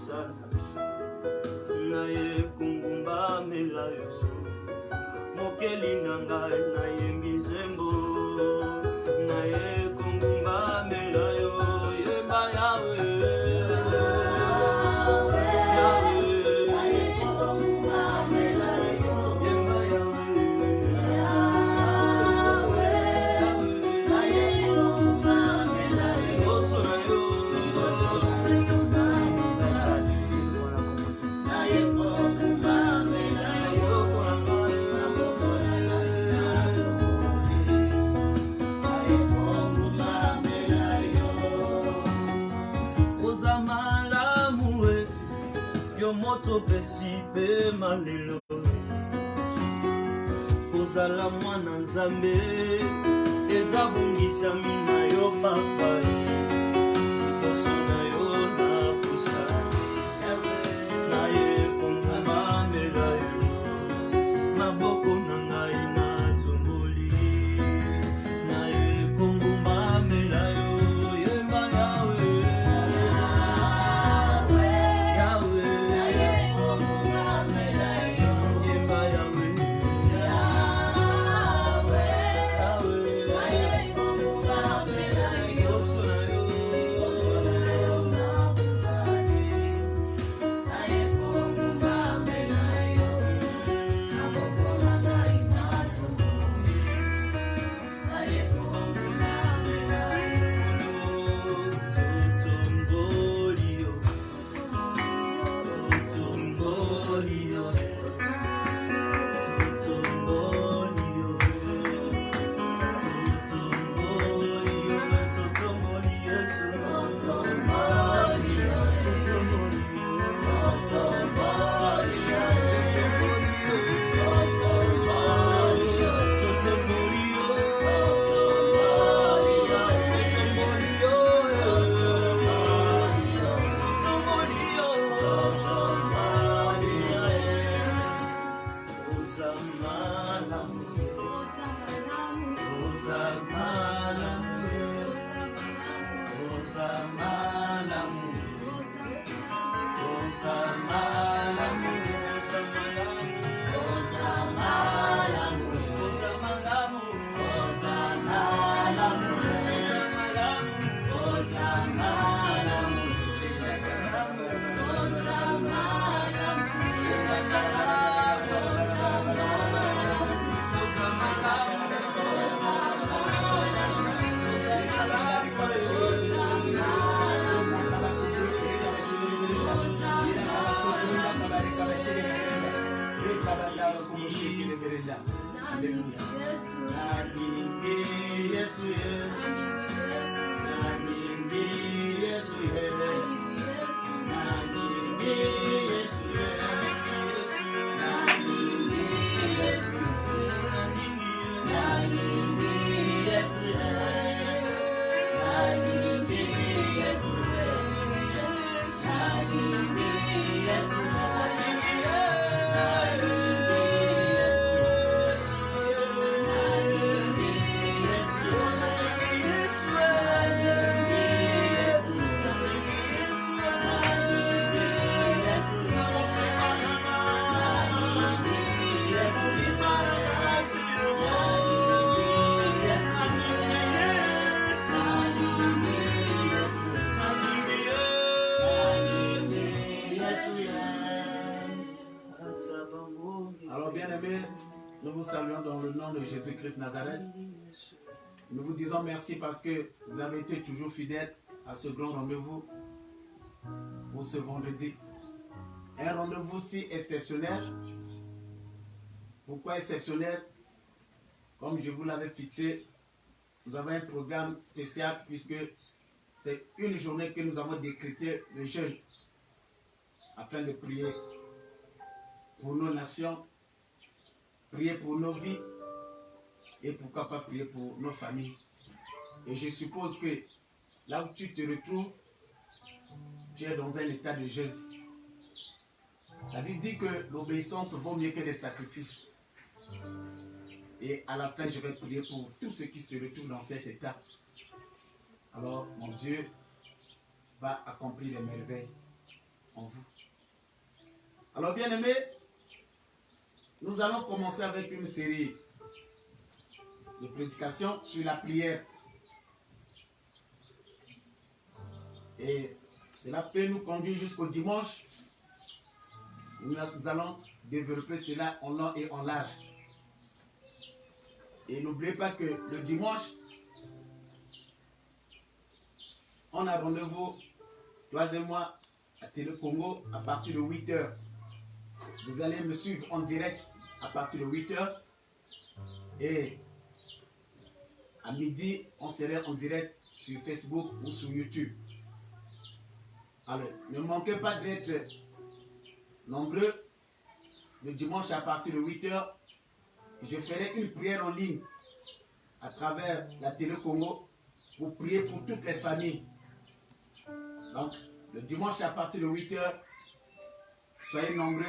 kosala naye kungumba mela yoso mokeli na ngai nayembi nzembo naye kungumba mela yo yemba yawe moto pesi pe malelo kozala mwana nzambe eza bungisami na yo papa liboso na yo napusa naye konguma mela yo maboko na ngai natomboli naye konguma mela yo yemba yawe Jésus-Christ Nazareth. Nous vous disons merci parce que vous avez été toujours fidèles à ce grand rendez-vous pour ce vendredi. Un rendez-vous si exceptionnel. Pourquoi exceptionnel? Comme je vous l'avais fixé, nous avons un programme spécial puisque c'est une journée que nous avons décrété le jeûne afin de prier pour nos nations, prier pour nos vies, et pourquoi pas prier pour nos familles. Et je suppose que là où tu te retrouves, tu es dans un état de jeûne. La Bible dit que l'obéissance vaut mieux que les sacrifices. Et à la fin, je vais prier pour tous ceux qui se retrouvent dans cet état. Alors, mon Dieu va accomplir les merveilles. en vous. Alors, bien aimés, nous allons commencer avec une série de prédications sur la prière. Et cela peut nous conduire jusqu'au dimanche. Nous allons développer cela en long et en large. Et n'oubliez pas que le dimanche, on a rendez-vous, toi et moi, à Télé Congo à partir de 8h. Vous allez me suivre en direct à partir de 8h. Et à midi, on sera en direct sur Facebook ou sur YouTube. Alors, ne manquez pas d'être nombreux. Le dimanche à partir de 8h, je ferai une prière en ligne à travers la Télé Congo pour prier pour toutes les familles. Donc, le dimanche à partir de 8h, soyez nombreux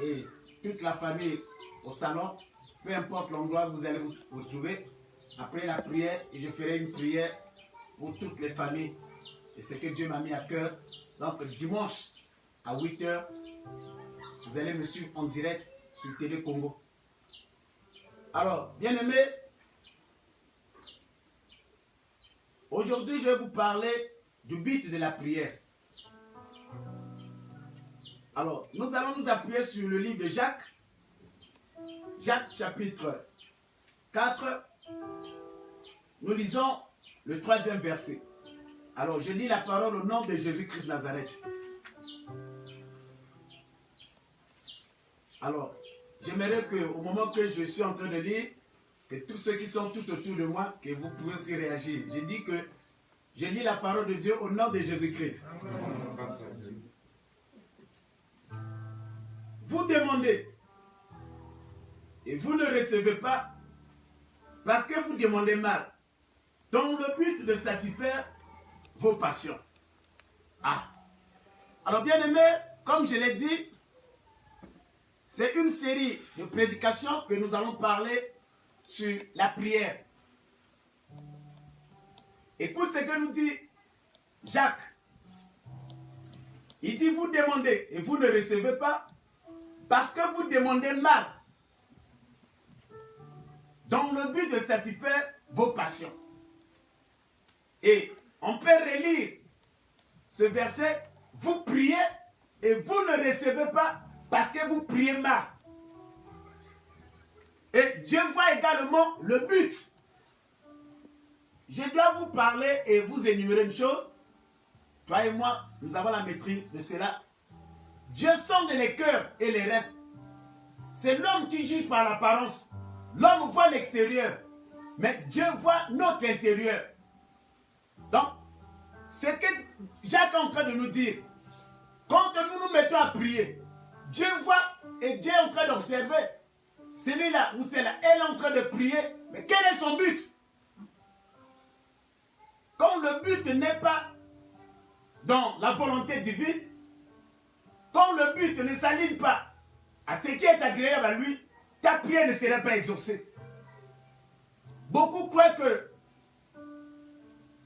et toute la famille au salon, peu importe l'endroit où vous allez vous trouver. Après la prière, je ferai une prière pour toutes les familles. Et c'est que Dieu m'a mis à cœur. Donc, dimanche à 8h, vous allez me suivre en direct sur Télé Congo. Alors, bien aimés, aujourd'hui, je vais vous parler du but de la prière. Alors, nous allons nous appuyer sur le livre de Jacques. Jacques chapitre 4. Nous lisons le 3e verset. Alors, je lis la parole au nom de Jésus-Christ Nazareth. Alors, j'aimerais qu'au moment que je suis en train de lire, que tous ceux qui sont tout autour de moi, que vous pouvez aussi réagir. Je dis que je lis la parole de Dieu au nom de Jésus-Christ. Vous demandez et vous ne recevez pas parce que vous demandez mal, dans le but de satisfaire vos passions. Ah. Alors bien aimé, comme je l'ai dit, c'est une série de prédications que nous allons parler sur la prière. Écoute ce que nous dit Jacques. Il dit, vous demandez et vous ne recevez pas parce que vous demandez mal, dans le but de satisfaire vos passions. Et on peut relire ce verset, vous priez et vous ne recevez pas parce que vous priez mal. Et Dieu voit également le but. Je dois vous parler et vous énumérer une chose. Toi et moi, nous avons la maîtrise de cela. Dieu sonde les cœurs et les rêves. C'est l'homme qui juge par l'apparence. L'homme voit l'extérieur, mais Dieu voit notre intérieur. Donc, c'est que Jacques est en train de nous dire, quand nous nous mettons à prier, Dieu voit et Dieu est en train d'observer. Celui-là ou celle-là, elle est en train de prier, mais quel est son but? Quand le but n'est pas dans la volonté divine, quand le but ne s'aligne pas à ce qui est agréable à lui, ta prière ne sera pas exaucée. Beaucoup croient que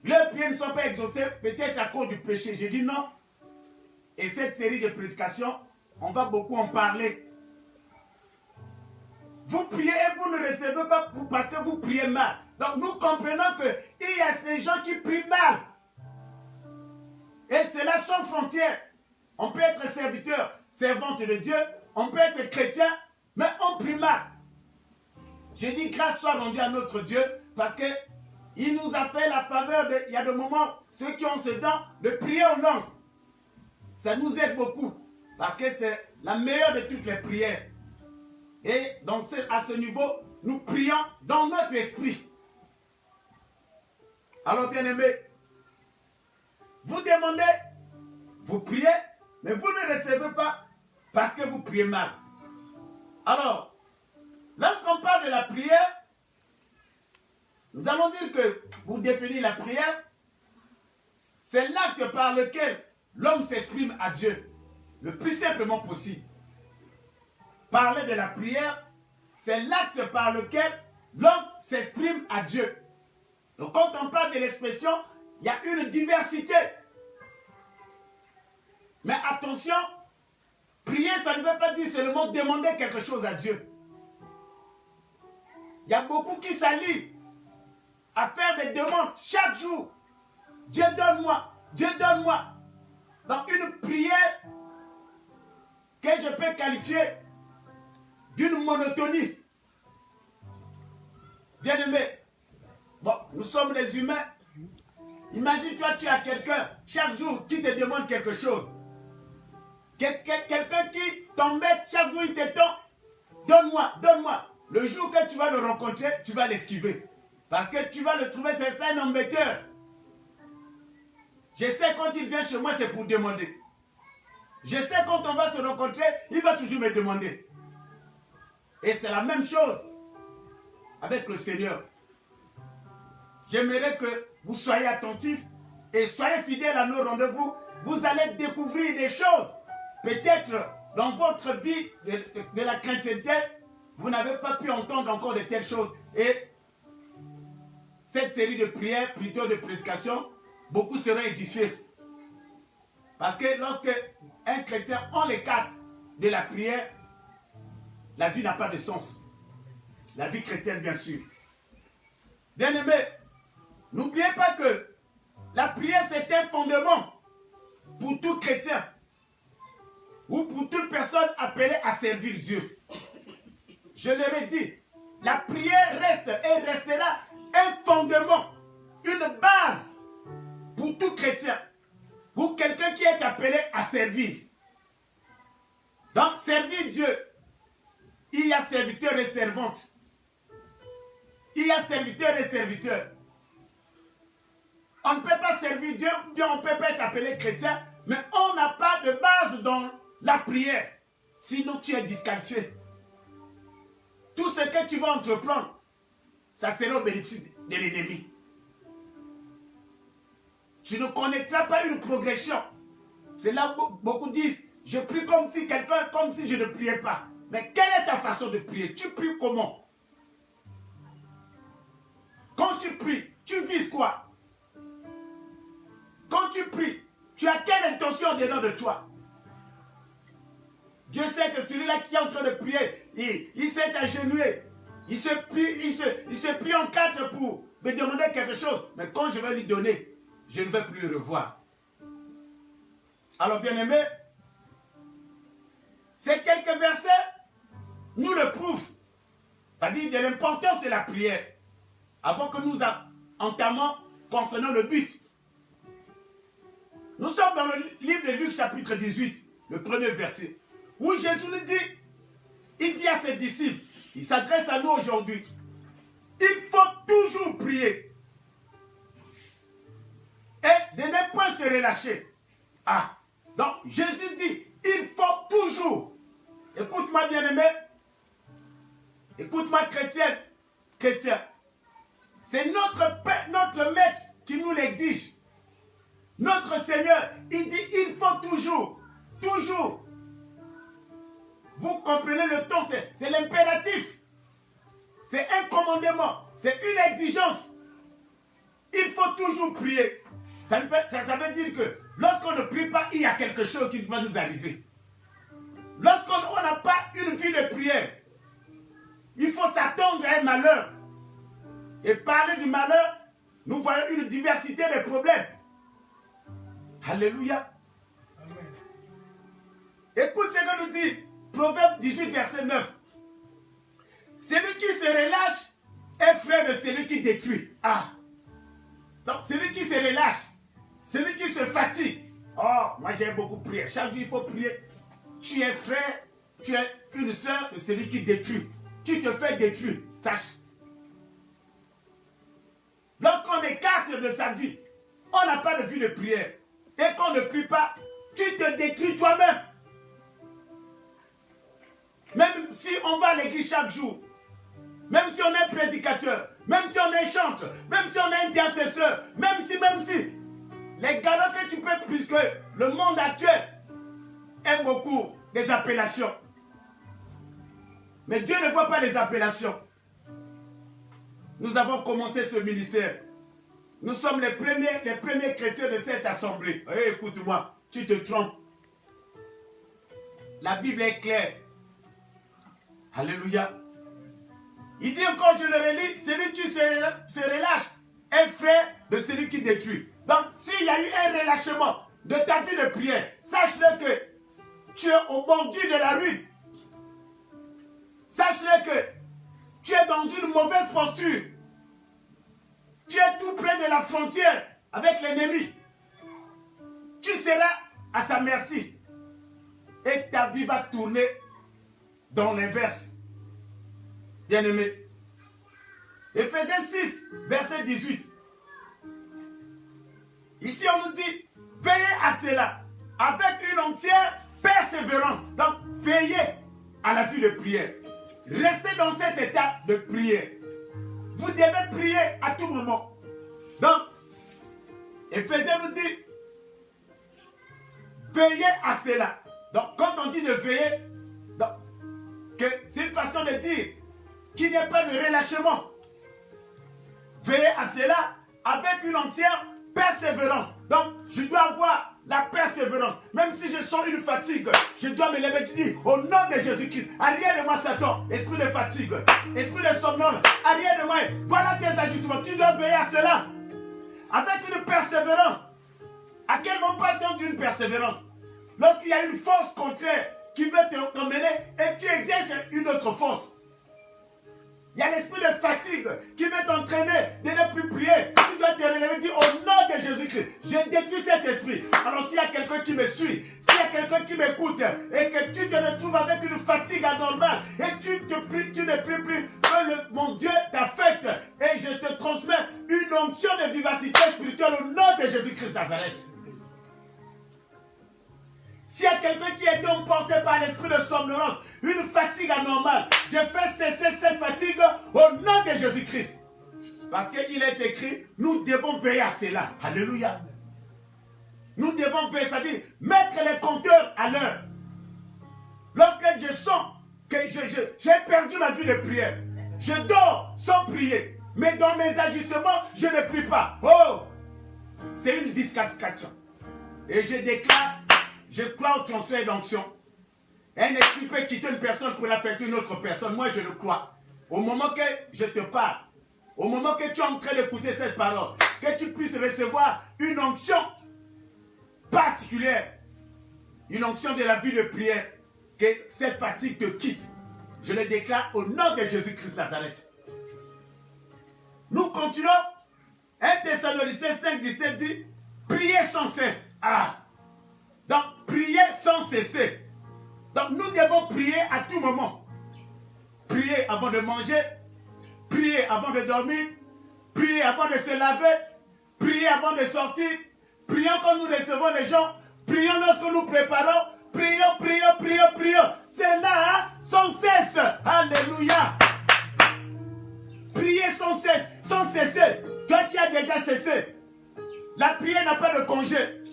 leurs prières ne sont pas exaucées, peut-être à cause du péché. Je dis non. Et cette série de prédications, on va beaucoup en parler. Vous priez et vous ne recevez pas parce que vous priez mal. Donc nous comprenons qu'il y a ces gens qui prient mal. Et c'est là sans frontière. On peut être serviteur, servante de Dieu, on peut être chrétien, mais on prie mal. Je dis grâce soit rendue à notre Dieu parce qu'il nous a fait la faveur il y a des moments, ceux qui ont ce don, de prier en langue. Ça nous aide beaucoup parce que c'est la meilleure de toutes les prières. Et donc à ce niveau, nous prions dans notre esprit. Alors bien aimés, vous demandez, vous priez, mais vous ne recevez pas parce que vous priez mal. Alors, lorsqu'on parle de la prière, nous allons dire que, pour définir la prière, c'est l'acte par lequel l'homme s'exprime à Dieu, le plus simplement possible. Parler de la prière, c'est l'acte par lequel l'homme s'exprime à Dieu. Donc quand on parle de l'expression, il y a une diversité. Mais attention, prier, ça ne veut pas dire seulement demander quelque chose à Dieu. Il y a beaucoup qui s'allient à faire des demandes chaque jour. Dieu donne-moi, Dieu donne-moi. Dans une prière que je peux qualifier d'une monotonie. Bien-aimé, bon, nous sommes des humains. Imagine-toi, tu as quelqu'un chaque jour qui te demande quelque chose. Quelqu'un qui t'embête chaque jour, il te tend. Donne-moi, donne-moi. Le jour que tu vas le rencontrer, tu vas l'esquiver. Parce que tu vas le trouver, c'est ça un embêteur. Je sais quand il vient chez moi, c'est pour demander. Je sais quand on va se rencontrer, il va toujours me demander. Et c'est la même chose avec le Seigneur. J'aimerais que vous soyez attentifs et soyez fidèles à nos rendez-vous. Vous allez découvrir des choses. Peut-être dans votre vie de la chrétienté, vous n'avez pas pu entendre encore de telles choses. Et cette série de prières, plutôt de prédications, beaucoup seront édifiés. Parce que lorsque un chrétien en les quatre de la prière, la vie n'a pas de sens. La vie chrétienne, bien sûr. Bien-aimés, n'oubliez pas que la prière, c'est un fondement pour tout chrétien ou pour toute personne appelée à servir Dieu. Je le redis, la prière reste et restera un fondement, une base pour tout chrétien, pour quelqu'un qui est appelé à servir. Donc, servir Dieu, il y a serviteurs et servantes. Il y a serviteurs et serviteurs. On ne peut pas servir Dieu, bien on ne peut pas être appelé chrétien, mais on n'a pas de base dans la prière. Sinon, tu es disqualifié. Tout ce que tu vas entreprendre, ça sera au bénéfice de l'ennemi. Tu ne connaîtras pas une progression. C'est là où beaucoup disent, je prie comme si je ne priais pas. Mais quelle est ta façon de prier? Tu pries comment? Quand tu pries, tu vises quoi? Quand tu pries, tu as quelle intention dedans de toi? Dieu sait que celui-là qui est en train de prier, il s'est agenouillé. Il se plie en quatre pour me demander quelque chose. Mais quand je vais lui donner, je ne vais plus le revoir. Alors, bien-aimés, ces quelques versets nous le prouvent. Ça dit de l'importance de la prière. Avant que nous entamons concernant le but. Nous sommes dans le livre de Luc chapitre 18, le premier verset, où Jésus nous dit, il dit à ses disciples, il s'adresse à nous aujourd'hui, il faut toujours prier et de ne pas se relâcher. Ah, donc Jésus dit, il faut toujours. Écoute-moi bien-aimé, écoute-moi chrétien. C'est notre maître qui nous l'exige. Notre Seigneur, il dit, il faut toujours. Vous comprenez le ton, c'est l'impératif. C'est un commandement, c'est une exigence. Il faut toujours prier. Ça veut dire que lorsqu'on ne prie pas, il y a quelque chose qui va nous arriver. Lorsqu'on n'a pas une vie de prière, il faut s'attendre à un malheur. Et parler du malheur, nous voyons une diversité de problèmes. Alléluia. Amen. Écoute ce que nous dit Proverbe 18, verset 9. Celui qui se relâche est frère de celui qui détruit. Ah. Donc, celui qui se relâche, celui qui se fatigue. Oh, moi j'ai beaucoup prié. Chaque jour, il faut prier. Tu es frère, tu es une sœur de celui qui détruit. Tu te fais détruire, sache. Lorsqu'on écarte de sa vie, on n'a pas de vie de prière. Et qu'on ne prie pas, tu te détruis toi-même. Même si on va à l'église chaque jour, même si on est prédicateur, même si on est chanteur, même si on est intercesseur, même si, les galons que tu peux, puisque le monde actuel aime beaucoup des appellations. Mais Dieu ne voit pas les appellations. Nous avons commencé ce ministère. Nous sommes les premiers chrétiens de cette assemblée. Hey, écoute-moi, tu te trompes. la Bible est claire. Alléluia. Il dit encore, je le relis, celui qui se relâche est frère de celui qui détruit. Donc, s'il y a eu un relâchement de ta vie de prière, sache-le que tu es au bordure de la ruine. Sache-le que tu es dans une mauvaise posture. Tu es tout près de la frontière avec l'ennemi. Tu seras à sa merci. Et ta vie va tourner dans l'inverse. Bien-aimé. Éphésiens 6, verset 18. Ici, on nous dit, veillez à cela avec une entière persévérance. Donc, veillez à la vie de prière. Restez dans cet état de prière. Vous devez prier à tout moment. Donc, Éphésiens nous dit, veillez à cela. Donc, quand on dit de veiller, c'est une façon de dire qu'il n'y a pas de relâchement. Veillez à cela avec une entière persévérance. Donc, je dois avoir la persévérance. Même si je sens une fatigue, je dois me lever et dire, au nom de Jésus-Christ, arrière de moi Satan, esprit de fatigue, esprit de somnolence, arrière de moi, voilà tes agissements. Tu dois veiller à cela avec une persévérance. À quel moment parle-t-on d'une persévérance? Lorsqu'il y a une force contraire qui veut t'emmener et tu exerces une autre force. Il y a l'esprit de fatigue qui veut t'entraîner de ne plus prier. Tu dois te relever et dire, au nom de Jésus-Christ, je détruis cet esprit. Alors s'il y a quelqu'un qui me suit, s'il y a quelqu'un qui m'écoute et que tu te retrouves avec une fatigue anormale et tu ne pries plus, que mon Dieu t'affecte et je te transmets une onction de vivacité spirituelle au nom de Jésus-Christ Nazareth. S'il y a quelqu'un qui a été emporté par l'esprit de somnolence, une fatigue anormale, je fais cesser cette fatigue au nom de Jésus-Christ. Parce qu'il est écrit, nous devons veiller à cela. Alléluia. Nous devons veiller, c'est-à-dire mettre les compteurs à l'heure. Lorsque je sens que j'ai perdu ma vie de prière, je dors sans prier, mais dans mes agissements, je ne prie pas. Oh, c'est une disqualification. Et je déclare, je crois au transfert d'onction. Un esprit peut quitter une personne pour l'affecter une autre personne. Moi, je le crois. Au moment que je te parle, au moment que tu es en train d'écouter cette parole, que tu puisses recevoir une onction particulière, une onction de la vie de prière, que cette fatigue te quitte. Je le déclare au nom de Jésus-Christ Nazareth. Nous continuons. 1 Thessaloniciens 5, 17 dit, priez sans cesse. Ah! Donc, priez sans cesser. Donc, nous devons prier à tout moment. Prier avant de manger, prier avant de dormir, prier avant de se laver, prier avant de sortir, prions quand nous recevons les gens, prions lorsque nous préparons, prions, prions, prions, prions. C'est là, sans cesse. Alléluia. Priez sans cesse, sans cesser. Toi qui as déjà cessé, la prière n'a pas de congé.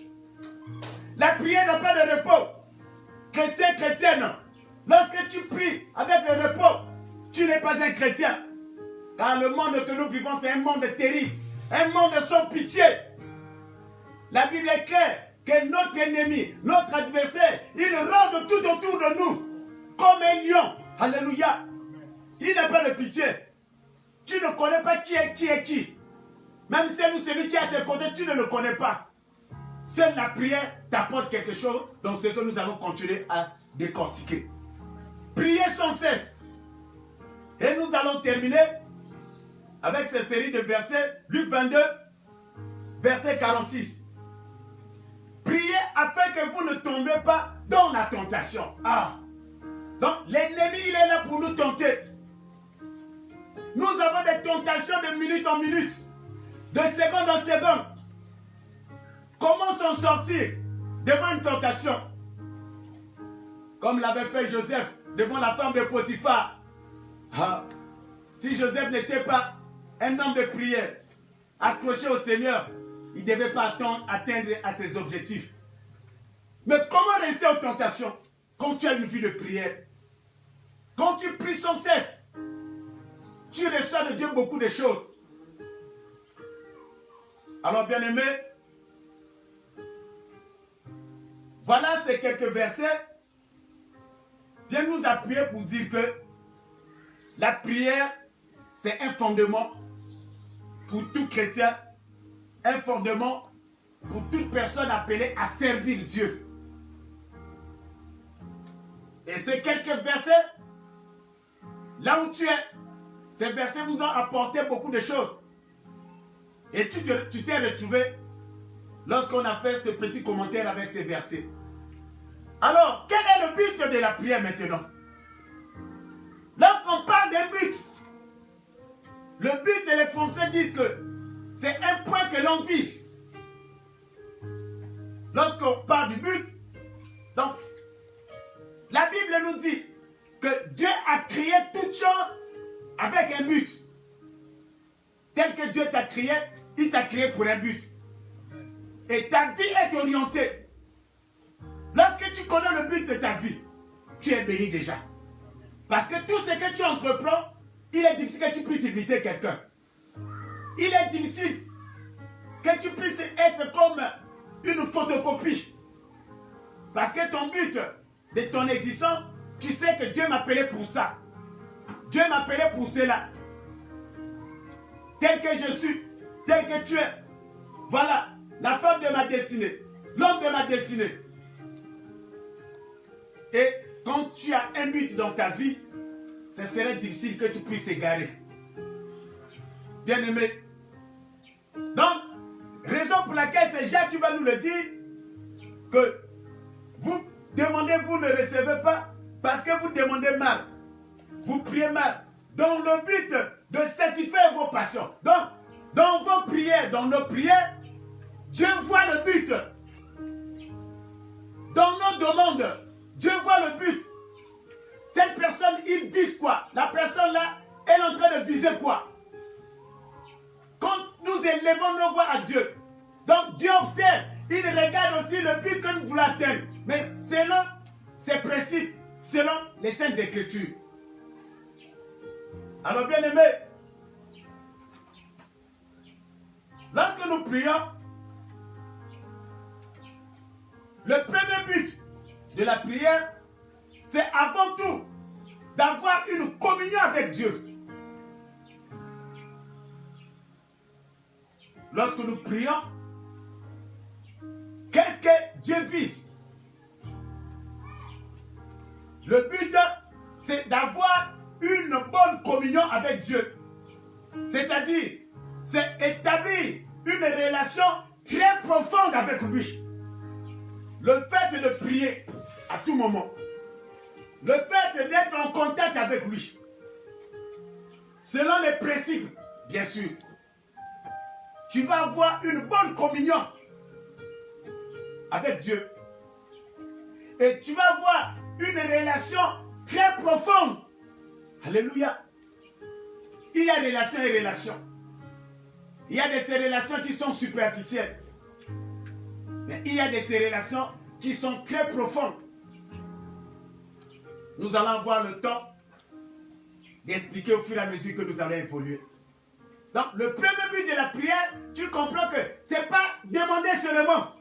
La prière n'a pas de repos. Chrétien, chrétienne, lorsque tu pries avec le repos, tu n'es pas un chrétien. Car le monde que nous vivons, c'est un monde terrible. Un monde sans pitié. La Bible est claire que notre ennemi, notre adversaire, il rôde tout autour de nous comme un lion. Alléluia. Il n'a pas de pitié. Tu ne connais pas qui est qui. Même celui qui est à tes côtés, tu ne le connais pas. Seule la prière t'apporte quelque chose dans ce que nous allons continuer à décortiquer. Priez sans cesse. Et nous allons terminer avec cette série de versets, Luc 22, verset 46. Priez afin que vous ne tombiez pas dans la tentation. Ah! Donc l'ennemi, il est là pour nous tenter. Nous avons des tentations de minute en minute, de seconde en seconde. Comment s'en sortir devant une tentation? Comme l'avait fait Joseph devant la femme de Potiphar. Ah, si Joseph n'était pas un homme de prière, accroché au Seigneur, il ne devait pas atteindre à ses objectifs. Mais comment rester aux tentations quand tu as une vie de prière? Quand tu pries sans cesse, tu reçois de Dieu beaucoup de choses. Alors bien aimé, voilà ces quelques versets viens nous appuyer pour dire que la prière, c'est un fondement pour tout chrétien, un fondement pour toute personne appelée à servir Dieu. Et ces quelques versets, là où tu es, ces versets vous ont apporté beaucoup de choses. Et tu t'es retrouvé lorsqu'on a fait ce petit commentaire avec ces versets. Alors, quel est le but de la prière maintenant? Lorsqu'on parle d'un but, le but, les Français disent que c'est un point que l'on vise. Lorsqu'on parle du but, donc, la Bible nous dit que Dieu a créé toutes choses avec un but. Tel que Dieu t'a créé, il t'a créé pour un but. Et ta vie est orientée. Lorsque tu connais le but de ta vie, tu es béni déjà. Parce que tout ce que tu entreprends, il est difficile que tu puisses imiter quelqu'un. Il est difficile que tu puisses être comme une photocopie. Parce que ton but de ton existence, tu sais que Dieu m'a appelé pour ça. Dieu m'a appelé pour cela. Tel que je suis, tel que tu es. Voilà, la femme de ma destinée, l'homme de ma destinée. Et quand tu as un but dans ta vie, ce serait difficile que tu puisses égarer. Bien-aimé. Donc, raison pour laquelle c'est Jacques qui va nous le dire, que vous demandez, vous ne recevez pas, parce que vous demandez mal. Vous priez mal. Dans le but de satisfaire vos passions. Donc, dans vos prières, dans nos prières, Dieu voit le but. Dans nos demandes, Dieu voit le but. Cette personne, il vise quoi? La personne là, elle est en train de viser quoi? Quand nous élevons nos voix à Dieu, donc Dieu observe, il regarde aussi le but que nous voulons atteindre. Mais selon ses principes, selon les Saintes Écritures. Alors bien aimé, lorsque nous prions, le premier but de la prière, c'est avant tout d'avoir une communion avec Dieu. Lorsque nous prions, qu'est-ce que Dieu vise? Le but, c'est d'avoir une bonne communion avec Dieu. C'est-à-dire, c'est établir une relation très profonde avec lui. Le fait de prier à tout moment. Le fait d'être en contact avec lui. Selon les principes, bien sûr. Tu vas avoir une bonne communion avec Dieu. Et tu vas avoir une relation très profonde. Alléluia. Il y a relation et relation. Il y a ces relations qui sont superficielles. Mais il y a ces relations qui sont très profondes. Nous allons avoir le temps d'expliquer au fur et à mesure que nous allons évoluer. Donc, le premier but de la prière, tu comprends que ce n'est pas demander seulement.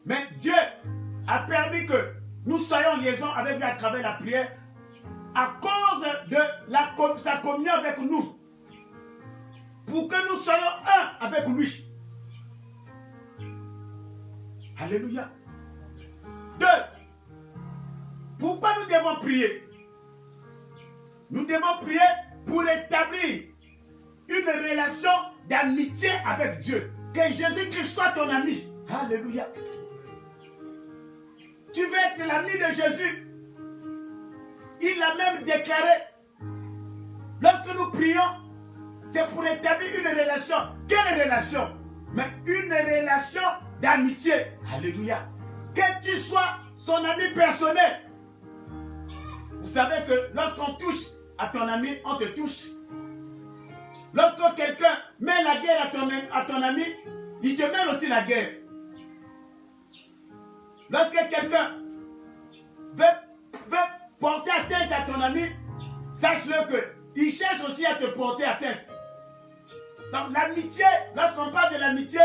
Mais Dieu a permis que nous soyons en liaison avec lui à travers la prière à cause de sa communion avec nous. Pour que nous soyons un avec lui. Alléluia. 2. Pourquoi nous devons prier? Nous devons prier pour établir une relation d'amitié avec Dieu. Que Jésus-Christ soit ton ami. Alléluia. Tu veux être l'ami de Jésus. Il l'a même déclaré. Lorsque nous prions, c'est pour établir une relation. Quelle relation? Mais une relation d'amitié. Alléluia. Que tu sois son ami personnel. Vous savez que lorsqu'on touche à ton ami, on te touche. Lorsque quelqu'un met la guerre à ton ami, il te met aussi la guerre. Lorsque quelqu'un veut porter atteinte à ton ami, sache-le qu'il cherche aussi à te porter atteinte. Donc l'amitié, lorsqu'on parle de l'amitié,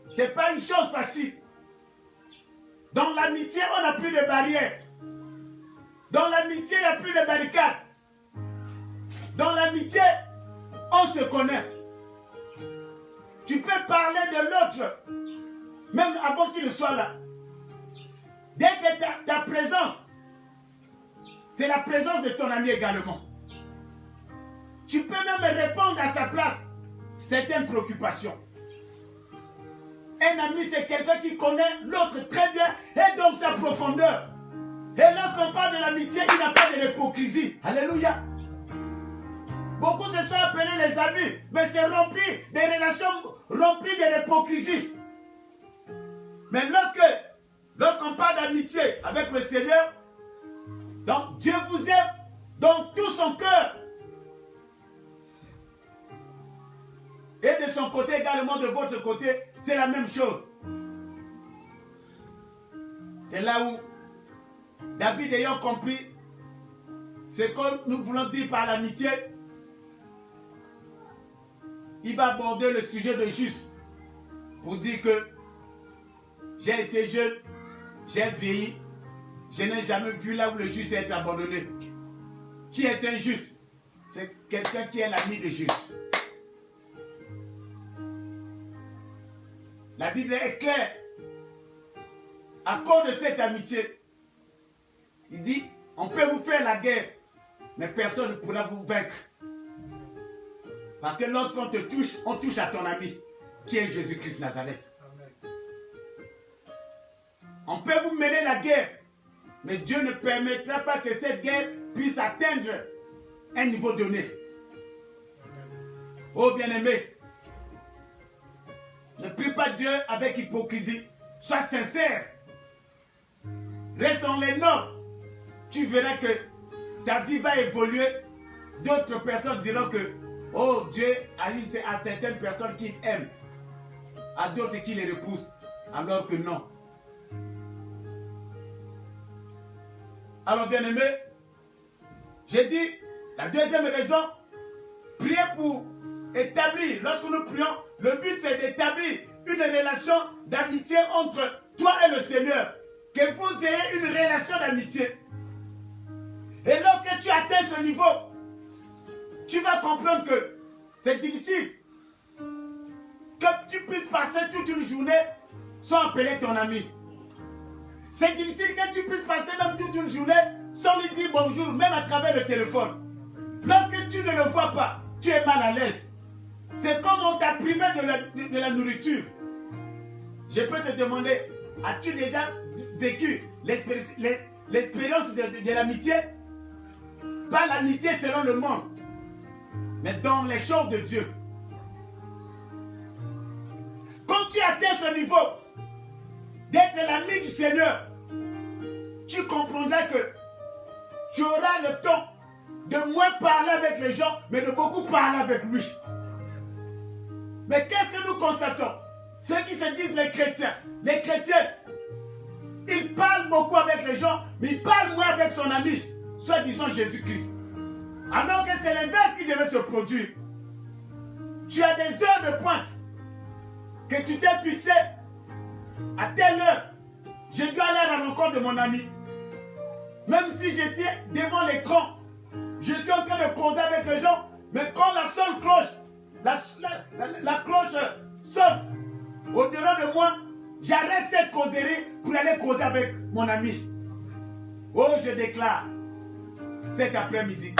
ce n'est pas une chose facile. Dans l'amitié, on n'a plus de barrières. Dans l'amitié, il n'y a plus de barricades. Dans l'amitié, on se connaît. Tu peux parler de l'autre, même avant qu'il ne soit là. Dès que ta présence, c'est la présence de ton ami également. Tu peux même répondre à sa place certaines préoccupations. Un ami, c'est quelqu'un qui connaît l'autre très bien et dans sa profondeur. Et lorsqu'on parle de l'amitié, il n'y a pas de l'hypocrisie. Alléluia. Beaucoup se sont appelés les amis, mais c'est rempli des relations remplies de l'hypocrisie. Mais lorsqu'on parle d'amitié avec le Seigneur, donc Dieu vous aime dans tout son cœur. Et de son côté également, de votre côté, c'est la même chose. C'est là où David ayant compris ce que nous voulons dire par l'amitié, il va aborder le sujet de juste pour dire que j'ai été jeune, j'ai vieilli, je n'ai jamais vu là où le juste est abandonné. Qui est un juste? C'est quelqu'un qui est l'ami de juste. La Bible est claire. À cause de cette amitié, il dit, on peut vous faire la guerre, mais personne ne pourra vous vaincre. Parce que lorsqu'on te touche, on touche à ton ami, qui est Jésus-Christ Nazareth. On peut vous mener la guerre, mais Dieu ne permettra pas que cette guerre puisse atteindre un niveau donné. Oh bien-aimé, ne prie pas Dieu avec hypocrisie. Sois sincère. Reste dans les normes. Tu verras que ta vie va évoluer. D'autres personnes diront que oh, Dieu a certaines personnes qu'il aime, à d'autres qui les repoussent, alors que non. Alors bien aimé, j'ai dit, la deuxième raison, prier pour établir, lorsque nous prions, le but c'est d'établir une relation d'amitié entre toi et le Seigneur, que vous ayez une relation d'amitié. Et lorsque tu atteins ce niveau, tu vas comprendre que c'est difficile que tu puisses passer toute une journée sans appeler ton ami. C'est difficile que tu puisses passer même toute une journée sans lui dire bonjour, même à travers le téléphone. Lorsque tu ne le vois pas, tu es mal à l'aise. C'est comme on t'a privé de la nourriture. Je peux te demander, as-tu déjà vécu l'expérience de l'amitié? Pas l'amitié selon le monde, mais dans les choses de Dieu. Quand tu atteins ce niveau d'être l'ami du Seigneur, tu comprendras que tu auras le temps de moins parler avec les gens, mais de beaucoup parler avec lui. Mais qu'est-ce que nous constatons? Ceux qui se disent les chrétiens, ils parlent beaucoup avec les gens, mais ils parlent moins avec son ami, soit disant Jésus-Christ. Alors que c'est l'inverse qui devait se produire. Tu as des heures de pointe que tu t'es fixé à telle heure. Je dois aller à la rencontre de mon ami. Même si j'étais devant l'écran, je suis en train de causer avec les gens, mais quand la seule cloche, la cloche sonne au-delà de moi, j'arrête cette causerie pour aller causer avec mon ami. Oh, je déclare cet après-midi,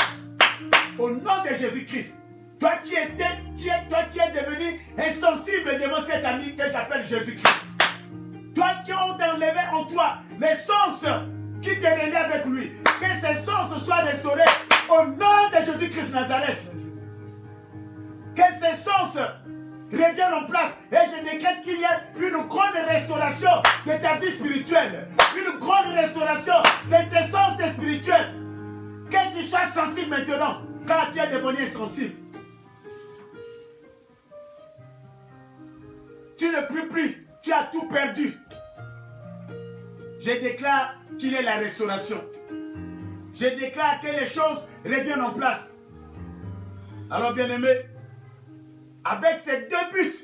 au nom de Jésus-Christ, toi qui es devenu insensible devant cet ami que j'appelle Jésus-Christ, toi qui ont enlevé en toi les sens qui te relient avec lui, que ces sens soient restaurés au nom de Jésus-Christ Nazareth. Que ces sens reviennent en place. Et je décrète qu'il y a une grande restauration de ta vie spirituelle. Une grande restauration de ces sens spirituels. Que tu sois sensible maintenant, car tu es devenu insensible. Tu ne pries plus, tu as tout perdu. Je déclare qu'il est la restauration. Je déclare que les choses reviennent en place. Alors bien aimé, avec ces deux buts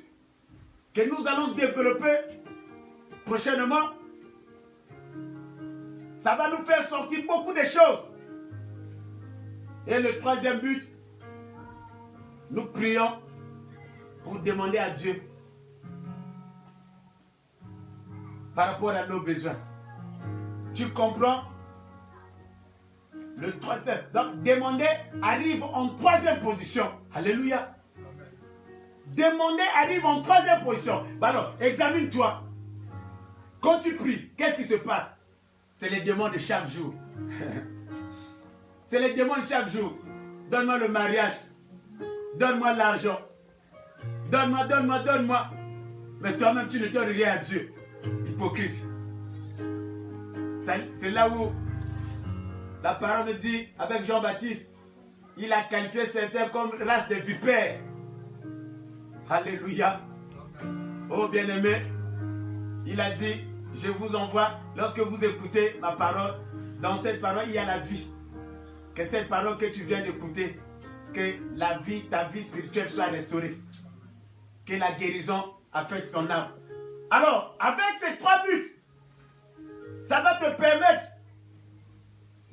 que nous allons développer prochainement, Ça va nous faire sortir beaucoup de choses. Et le troisième but, nous prions pour demander à Dieu par rapport à nos besoins. Tu comprends? Le troisième. Donc, demander arrive en troisième position. Alléluia. Demander arrive en troisième position. Alors, examine-toi. Quand tu pries, qu'est-ce qui se passe? C'est les demandes de chaque jour. C'est les demandes de chaque jour. Donne-moi le mariage. Donne-moi l'argent. Donne-moi, donne-moi, donne-moi. Mais toi-même, tu ne donnes rien à Dieu. Hypocrite. C'est là où la parole nous dit, avec Jean-Baptiste, il a qualifié certains comme race de vipères. Alléluia. Oh bien-aimé, il a dit, je vous envoie, lorsque vous écoutez ma parole, dans cette parole, il y a la vie. Que cette parole que tu viens d'écouter, que la vie, ta vie spirituelle soit restaurée. Que la guérison affecte ton âme. Alors, avec ces trois buts, ça va te permettre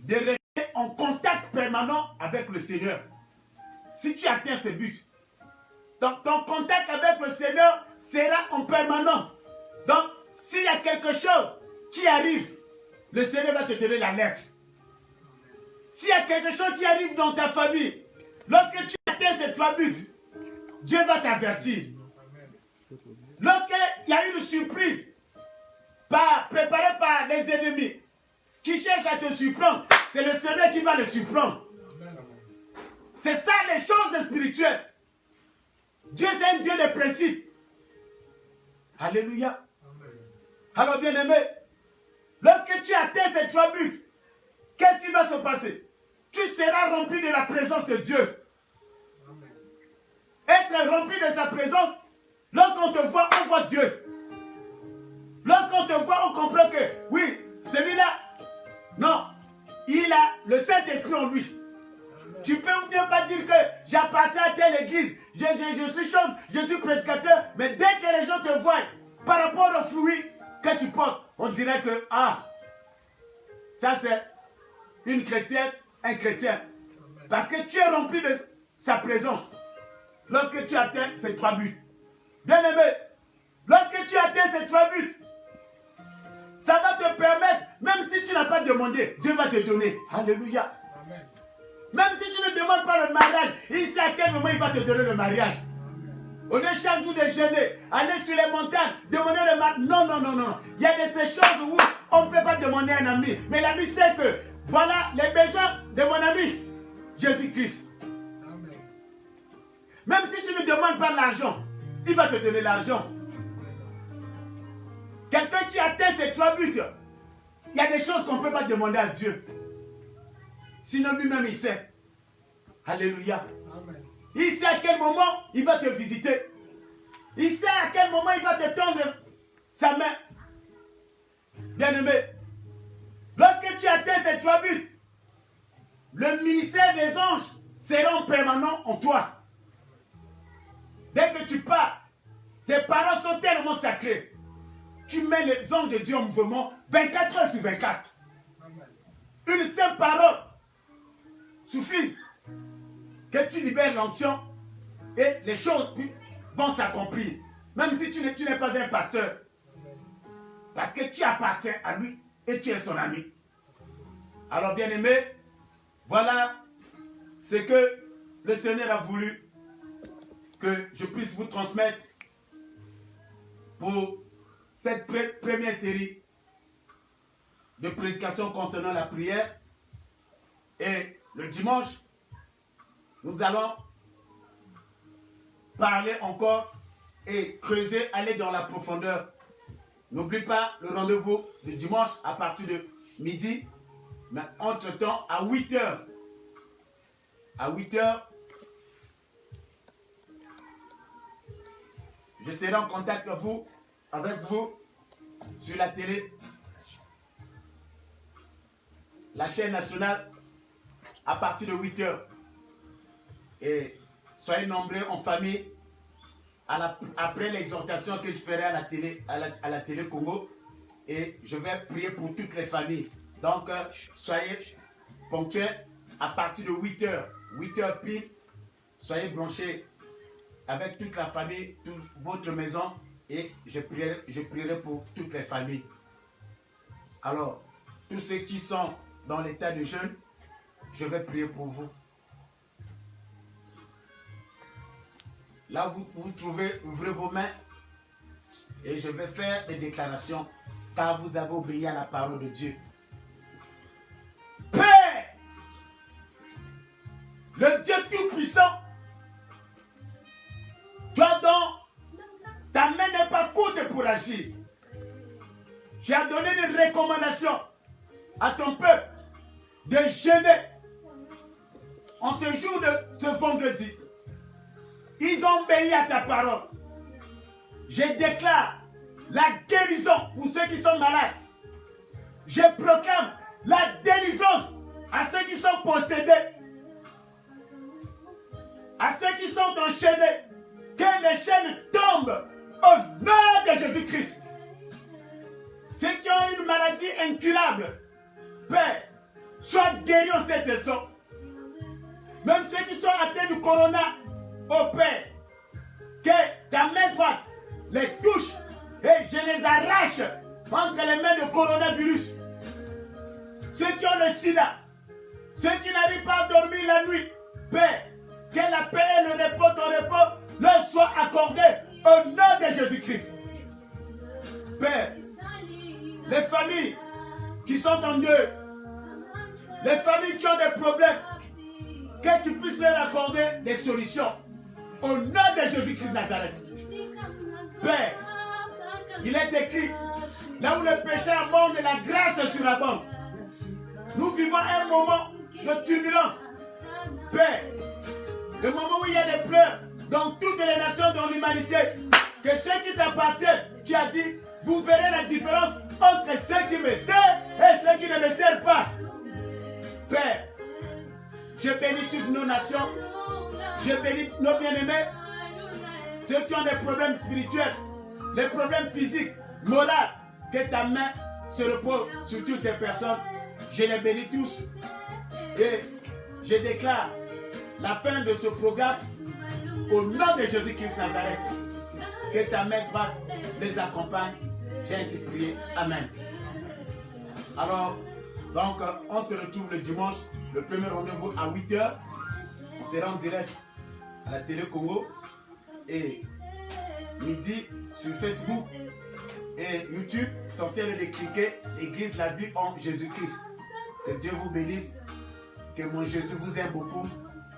de rester en contact permanent avec le Seigneur. Si tu atteins ces buts, donc ton contact avec le Seigneur sera en permanent. Donc, s'il y a quelque chose qui arrive, le Seigneur va te donner l'alerte. S'il y a quelque chose qui arrive dans ta famille, lorsque tu atteins ces trois buts, Dieu va t'avertir. Lorsqu'il y a une surprise préparée par les ennemis qui cherchent à te surprendre, c'est le Seigneur qui va le surprendre. C'est ça les choses spirituelles. Dieu, c'est un Dieu de principe. Alléluia. Alors bien aimé, lorsque tu atteins ces trois buts, qu'est-ce qui va se passer? Tu seras rempli de la présence de Dieu. Être rempli de sa présence, lorsqu'on te voit, on voit Dieu. Lorsqu'on te voit, on comprend que, oui, celui-là, non, il a le Saint-Esprit en lui. Tu peux ou bien pas dire que j'appartiens à telle église, je suis chauve, je suis prédicateur, mais dès que les gens te voient, par rapport aux fruits que tu portes, on dirait que, ah, ça c'est une chrétienne, un chrétien. Parce que tu es rempli de sa présence. Lorsque tu atteins ces trois buts. Bien aimé, lorsque tu atteins ces trois buts, ça va te permettre, même si tu n'as pas demandé, Dieu va te donner. Alléluia. Amen. Même si tu ne demandes pas le mariage, il sait à quel moment il va te donner le mariage. Au lieu chaque jour de jeûner, aller sur les montagnes, demander le mariage. Non, non, non, non. Il y a des choses où on ne peut pas demander à un ami. Mais l'ami sait que voilà les besoins de mon ami, Jésus-Christ. Même si tu ne demandes pas l'argent, il va te donner l'argent. Quelqu'un qui atteint ces trois buts, il y a des choses qu'on ne peut pas demander à Dieu. Sinon lui-même il sait. Alléluia. Amen. Il sait à quel moment il va te visiter. Il sait à quel moment il va te tendre sa main. Bien-aimé, lorsque tu atteins ces trois buts, le ministère des anges sera en permanent en toi. Dès que tu pars, tes paroles sont tellement sacrées. Tu mets les anges de Dieu en mouvement 24 heures sur 24. Amen. Une simple parole suffit que tu libères l'onction et les choses vont s'accomplir. Même si tu n'es pas un pasteur. Parce que tu appartiens à lui et tu es son ami. Alors bien aimé, voilà ce que le Seigneur a voulu que je puisse vous transmettre pour cette première série de prédications concernant la prière. Et le dimanche, nous allons parler encore et creuser, aller dans la profondeur. N'oublie pas le rendez-vous du dimanche à partir de midi, mais entre-temps à 8h. À 8h, je serai en contact avec vous sur la télé, la chaîne nationale, à partir de 8h. Et soyez nombreux en famille après l'exhortation que je ferai à la télé Congo. Et je vais prier pour toutes les familles. Donc, soyez ponctuels à partir de 8h. 8h pile, soyez branchés avec toute la famille, toute votre maison, et je prierai pour toutes les familles. Alors, tous ceux qui sont dans l'état de jeûne, je vais prier pour vous. Là, vous trouvez, ouvrez vos mains et je vais faire des déclarations car vous avez obéi à la parole de Dieu. Père, le Dieu Tout-Puissant, toi dont ta main n'est pas courte pour agir. Tu as donné des recommandations à ton peuple de jeûner en ce jour de ce vendredi. Ils ont obéi à ta parole. Je déclare la guérison pour ceux qui sont malades. Je proclame la délivrance à ceux qui sont possédés, à ceux qui sont enchaînés. Que les chaînes tombent au nom de Jésus-Christ. Ceux qui ont une maladie incurable, Père, sois guéris en cet instant. Même ceux qui sont atteints du corona, oh Père, que ta main droite les touche et je les arrache entre les mains du coronavirus. Ceux qui ont le sida, ceux qui n'arrivent pas à dormir la nuit, Père, que la paix et le repos, ton repos, leur soient accordés au nom de Jésus-Christ. Père, les familles qui sont en deuil, les familles qui ont des problèmes, que tu puisses leur accorder des solutions. Au nom de Jésus-Christ Nazareth. Père, il est écrit, là où le péché abonde, la grâce surabonde. Nous vivons un moment de turbulence. Père, le moment où il y a des pleurs dans toutes les nations de l'humanité, que ceux qui t'appartiennent, tu as dit, vous verrez la différence entre ceux qui me servent et ceux qui ne me servent pas. Père, je bénis toutes nos nations, je bénis nos bien-aimés, ceux qui ont des problèmes spirituels, les problèmes physiques, moraux, que ta main se repose sur toutes ces personnes. Je les bénis tous et je déclare la fin de ce programme au nom de Jésus-Christ Nazareth. Que ta main droite les accompagne. J'ai ainsi prié. Amen. Alors, donc, on se retrouve le dimanche, le premier rendez-vous à 8h. On sera en direct à la télé Congo et midi sur Facebook et YouTube. Essentiel de cliquer Église La Vie en Jésus-Christ. Que Dieu vous bénisse, que mon Jésus vous aime beaucoup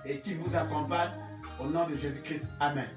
et qu'il vous accompagne au nom de Jésus-Christ. Amen.